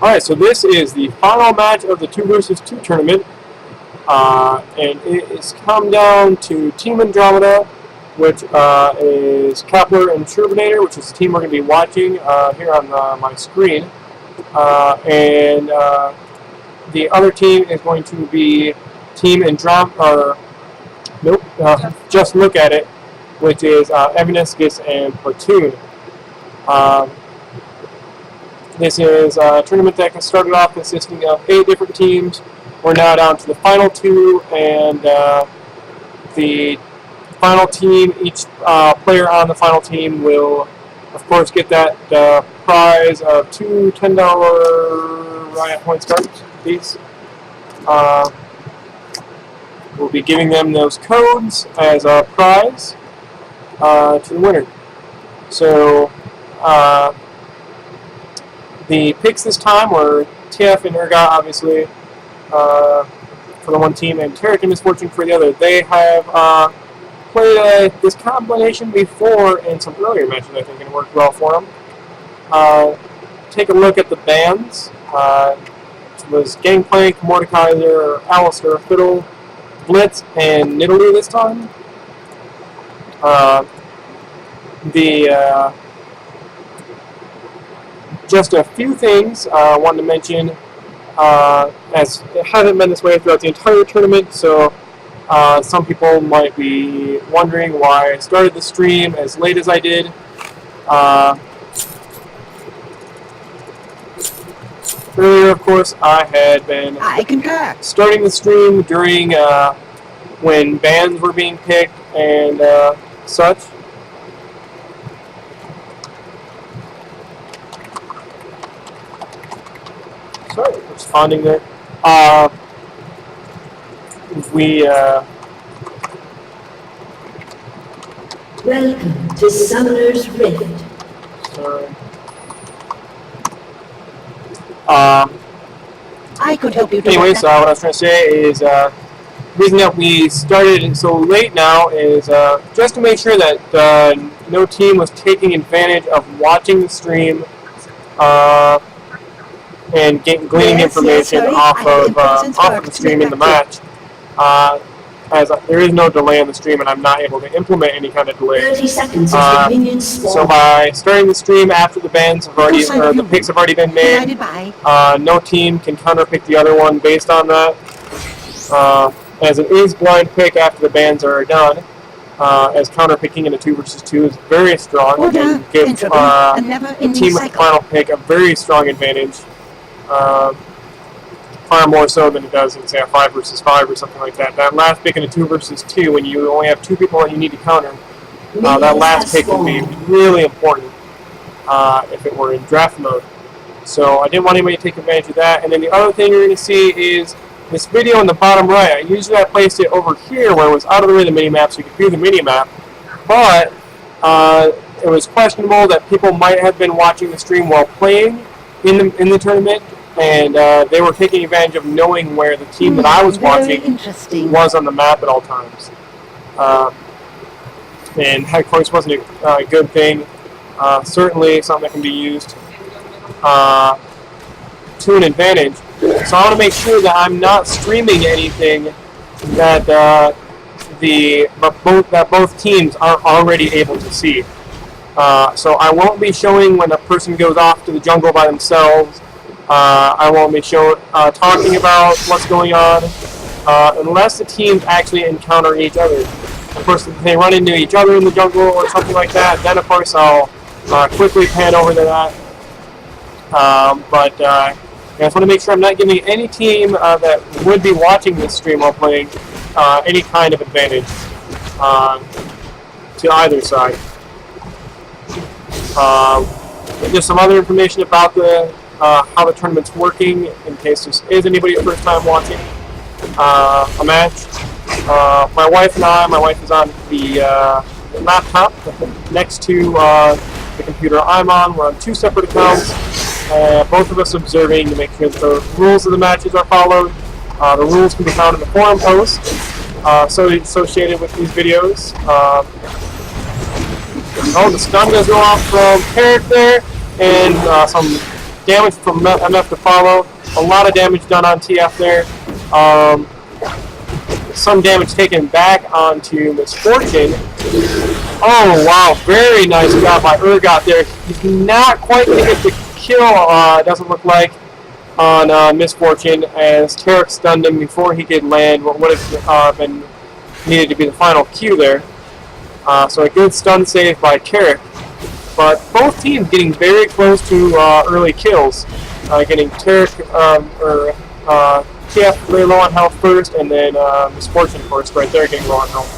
Alright, so this is the final match of the 2 versus 2 tournament. And it is come down to Team Andromeda, which is Kepler and Turbinator, which is the team we're going to be watching here on my screen. The other team is going to be Team Andromeda, Just Look At It, which is Evanescus and Platoon. This is a tournament that started off consisting of 8 different teams. We're now down to the final 2, and the final team, each player on the final team will, of course, get that prize of 2 $10 Riot Points cards apiece. We'll be giving them those codes as a prize to the winner. So, the picks this time were TF and Ergot, obviously, for the one team, and Tarek and Misfortune for the other. They have played this combination before in some earlier matches, I think, and it worked well for them. Take a look at the bands. It was Gangplank, Mordekaiser, Alistair, Fiddle, Blitz, and Nidalee this time. Just a few things I wanted to mention, as it hasn't been this way throughout the entire tournament, so some people might be wondering why I started the stream as late as I did. Earlier, of course, I had been starting the stream during when bands were being picked and such. Sorry, responding there. Welcome to Summoner's Rift. Sorry. I could help you. Anyway, so what I was trying to say is the reason that we started so late now is just to make sure that no team was taking advantage of watching the stream and gleaning information off of the stream in the match. As there is no delay in the stream, and I'm not able to implement any kind of delay. 30 seconds until minions spawn. So by starting the stream after the bands have already, or the picks have already been made, no team can counterpick the other one based on that. As it is blind pick after the bands are done, as counterpicking in a 2 versus 2 is very strong and gives the team with the final pick a very strong advantage. Far more so than it does in, say, a 5 versus 5 or something like that. That last pick in a 2 versus 2, when you only have 2 people that you need to counter, that last pick can be really important if it were in draft mode. So I didn't want anybody to take advantage of that. And then the other thing you're going to see is this video in the bottom right. I placed it over here where it was out of the way of the minimap, so you could view the minimap. But it was questionable that people might have been watching the stream while playing in the tournament. And they were taking advantage of knowing where the team that I was watching was on the map at all times. And that, of course, wasn't a good thing. Certainly something that can be used to an advantage. So I want to make sure that I'm not streaming anything that both teams are already able to see. So I won't be showing when a person goes off to the jungle by themselves. I won't be talking about what's going on unless the teams actually encounter each other. Of course, if they run into each other in the jungle or something like that, then of course I'll quickly pan over to that. I just want to make sure I'm not giving any team that would be watching this stream while playing any kind of advantage to either side. Just some other information about how the tournament's working, in case this is anybody's first time watching a match. My wife is on the laptop next to the computer I'm on. We're on 2 separate accounts, both of us observing to make sure that the rules of the matches are followed. The rules can be found in the forum post associated with these videos. Oh, the stun does go off from Tarek there, and some damage from MF to follow. A lot of damage done on TF there. Some damage taken back onto Misfortune. Oh wow, very nice job by Urgot there. He's not quite going to get the kill, doesn't look like, on Misfortune, as Tarek stunned him before he could land what would have been needed to be the final Q there. So a good stun save by Tarek. But both teams getting very close to early kills. Getting Tarek, TF very low on health first, and then Misfortune, of course, right there getting low on health.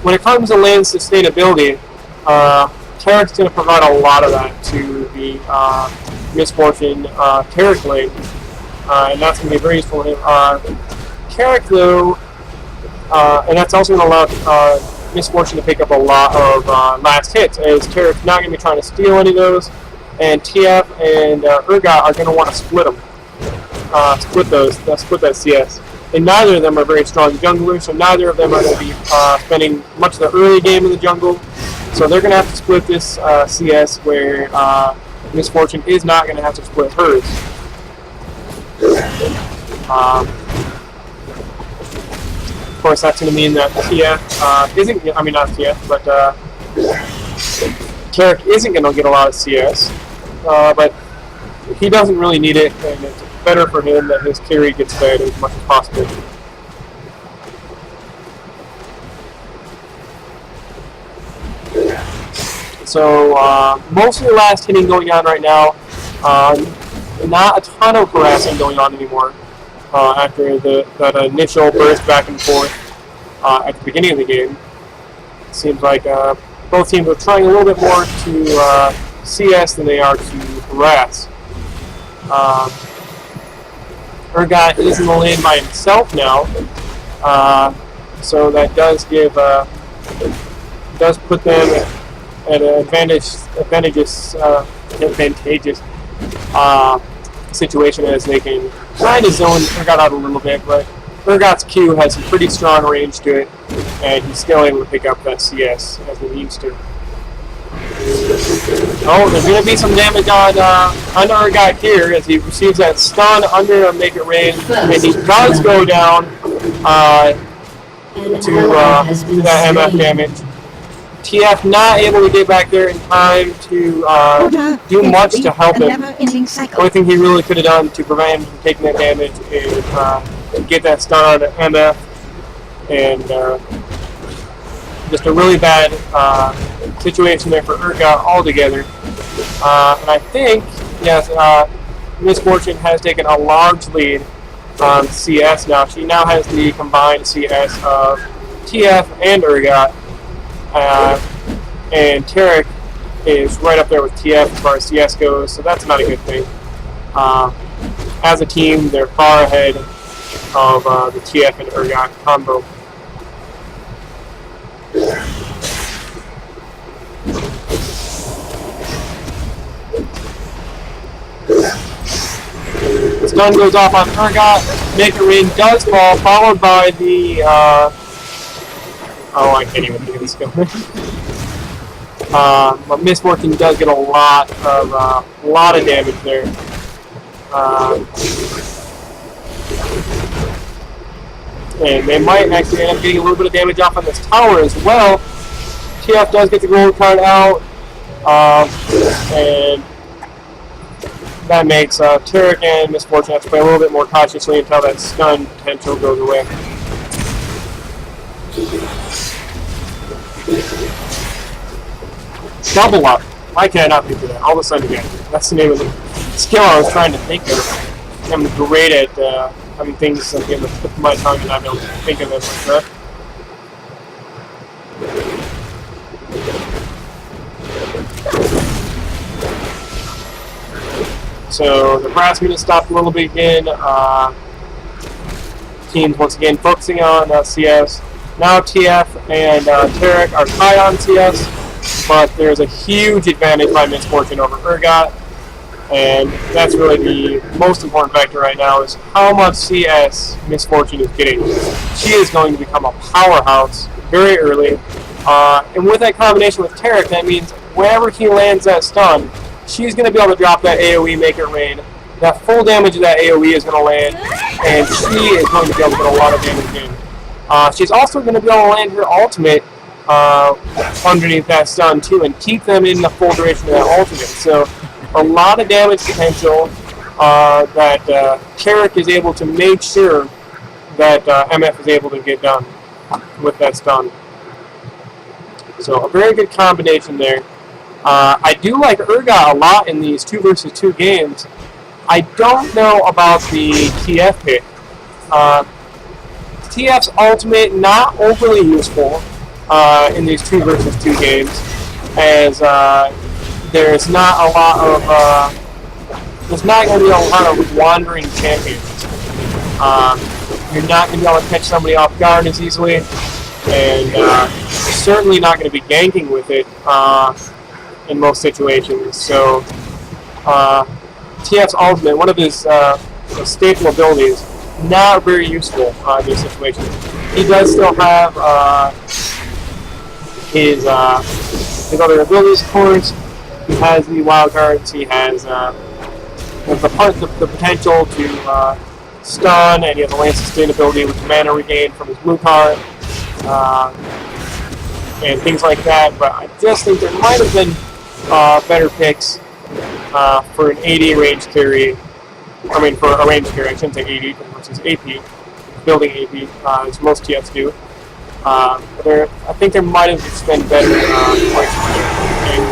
When it comes to lane sustainability, Tarek's going to provide a lot of that to the Misfortune Tarek lane, and that's going to be very useful for him. Tarek, though, and that's also going to allow Misfortune to pick up a lot of last hits, as Tarek's not going to be trying to steal any of those, and TF and Urgot are going to want to split them. Split that CS. And neither of them are very strong junglers, so neither of them are going to be spending much of the early game in the jungle. So they're going to have to split this CS, where Misfortune is not going to have to split hers. Of course, that's going to mean that TF isn't, I mean not TF, but Tarek isn't going to get a lot of CS. But he doesn't really need it, and it's better for him that his carry gets fed as much as possible. So most of the last hitting going on right now. Not a ton of harassing going on anymore after that initial burst back and forth at the beginning of the game. It seems like both teams are trying a little bit more to CS than they are to harass. Urgot is in the lane by himself now, so that does give does put them at an advantageous situation, as they can kind of zone Urgot out a little bit, but Urgot's Q has some pretty strong range to it, and he's still able to pick up that CS as he needs to. Oh, there's going to be some damage on Urgot here as he receives that stun under a Make It Rain, and he does go down to that MF damage. TF not able to get back there in time to do much to help him. The only thing he really could have done to prevent him from taking that damage is to get that stun on MF, and just a really bad situation there for Urgot altogether. And I think, yes, Misfortune has taken a large lead on CS now. She now has the combined CS of TF and Urgot. And Tarek is right up there with TF as far as CS goes, so that's not a good thing. As a team, they're far ahead of the TF and Urgot combo. The stun goes off on Urgot. Make It Rain does fall, followed by the oh, I can't even think of this skill. But Misfortune does get a lot of damage there. And they might actually end up getting a little bit of damage off on this tower as well. TF does get the gold card out, and that makes Tarek and Misfortune have to play a little bit more cautiously until that stun potential goes away. Double up. Why can I not think of that? All of a sudden again. That's the name of the skill I was trying to think of. I'm great at having things like in the tip of my tongue and not be able to think of them like that. So the harassment is stopped a little bit again. Teams once again focusing on CS. Now TF and Tarek are tied on CS, but there's a huge advantage by Misfortune over Urgot, and that's really the most important factor right now, is how much CS Misfortune is getting. She is going to become a powerhouse very early, and with that combination with Tarek, that means wherever he lands that stun, she's going to be able to drop that AoE, make it rain. That full damage of that AoE is going to land, and she is going to be able to get a lot of damage in. She's also going to be able to land her ultimate underneath that stun too, and keep them in the full duration of that ultimate. So a lot of damage potential that Carrick is able to make sure that MF is able to get done with that stun. So a very good combination there. I do like Urgot a lot in these 2 versus 2 games. I don't know about the TF pick. TF's ultimate not overly useful in these 2 versus 2 games, as there's not a lot of there's not going to be a lot of wandering champions. You're not going to be able to catch somebody off guard as easily, and you're certainly not going to be ganking with it in most situations. So TF's ultimate, one of his staple abilities, not very useful in these situations. He does still have his other abilities, of course. He has the wild cards. He has the potential to stun, and he has a land sustain ability with mana regain from his blue card, and things like that. But I just think there might have been better picks for an AD range carry. I mean, for a range carry, I shouldn't say AD versus AP, building AP, as most TFs do. But I think there might have just been better points for the game.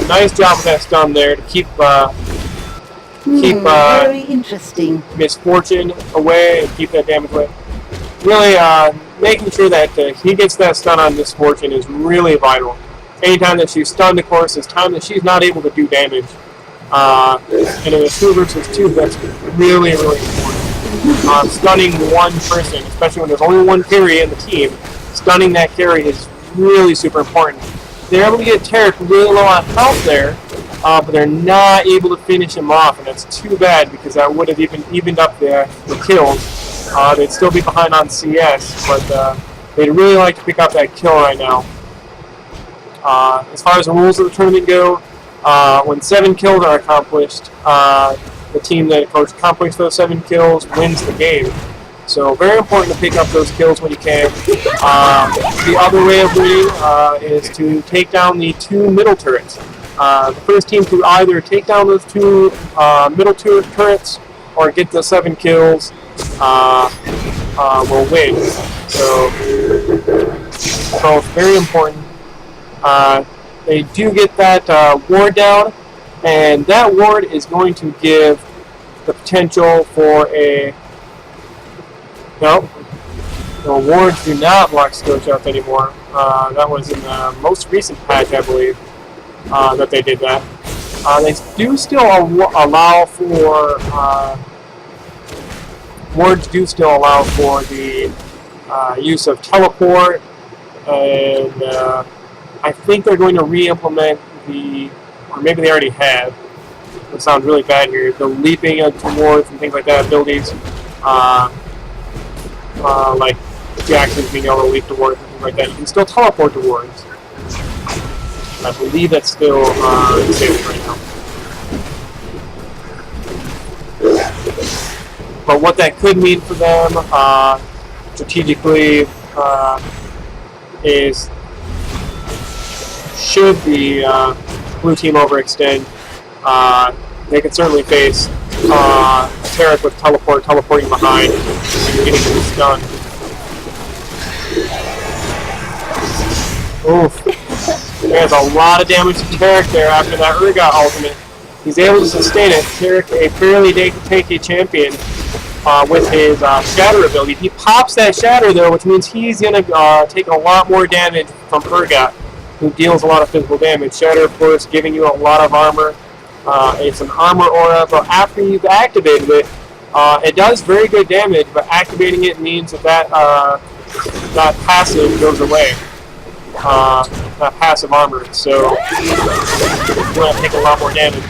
Nice job with that stun there to keep very interesting. Misfortune away and keep that damage away. Really, making sure that he gets that stun on Misfortune is really vital. Anytime that she's stunned, of course, is time that she's not able to do damage. And in a 2 versus 2, that's really, really important. Stunning one person, especially when there's only one carry in the team, stunning that carry is really super important. They're able to get Tarek really low on health there, but they're not able to finish him off, and that's too bad because that would have evened up the kills. They'd still be behind on CS, but they'd really like to pick up that kill right now. As far as the rules of the tournament go, when 7 kills are accomplished, the team that accomplishes those 7 kills wins the game. So very important to pick up those kills when you can. The other way of winning is to take down the 2 middle turrets. The first team to either take down those 2 middle turrets or get the 7 kills will win. So it's very important. They do get that ward down, and that ward is going to give the potential for a... No, the wards do not block skill shots anymore. That was in the most recent patch, I believe, that they did that. They do still allow for... wards do still allow for the use of teleport, and I think they're going to re-implement or maybe they already have, it sounds really bad here, the leaping towards and things like that abilities, like Jackson's being able to leap towards and things like that. You can still teleport towards. I believe that's still safe right now. But what that could mean for them strategically is, should the blue team overextend, they can certainly face Tarek with teleporting behind and getting him stunned. Oof. There's a lot of damage to Tarek there after that Urgot ultimate. He's able to sustain it. Tarek, a fairly tanky champion, with his Shatter ability. He pops that Shatter though, which means he's going to take a lot more damage from Urgot, who deals a lot of physical damage. Shatter, of course, giving you a lot of armor. It's an armor aura, but after you've activated it, it does very good damage, but activating it means that passive goes away. That passive armor. So you're going to take a lot more damage.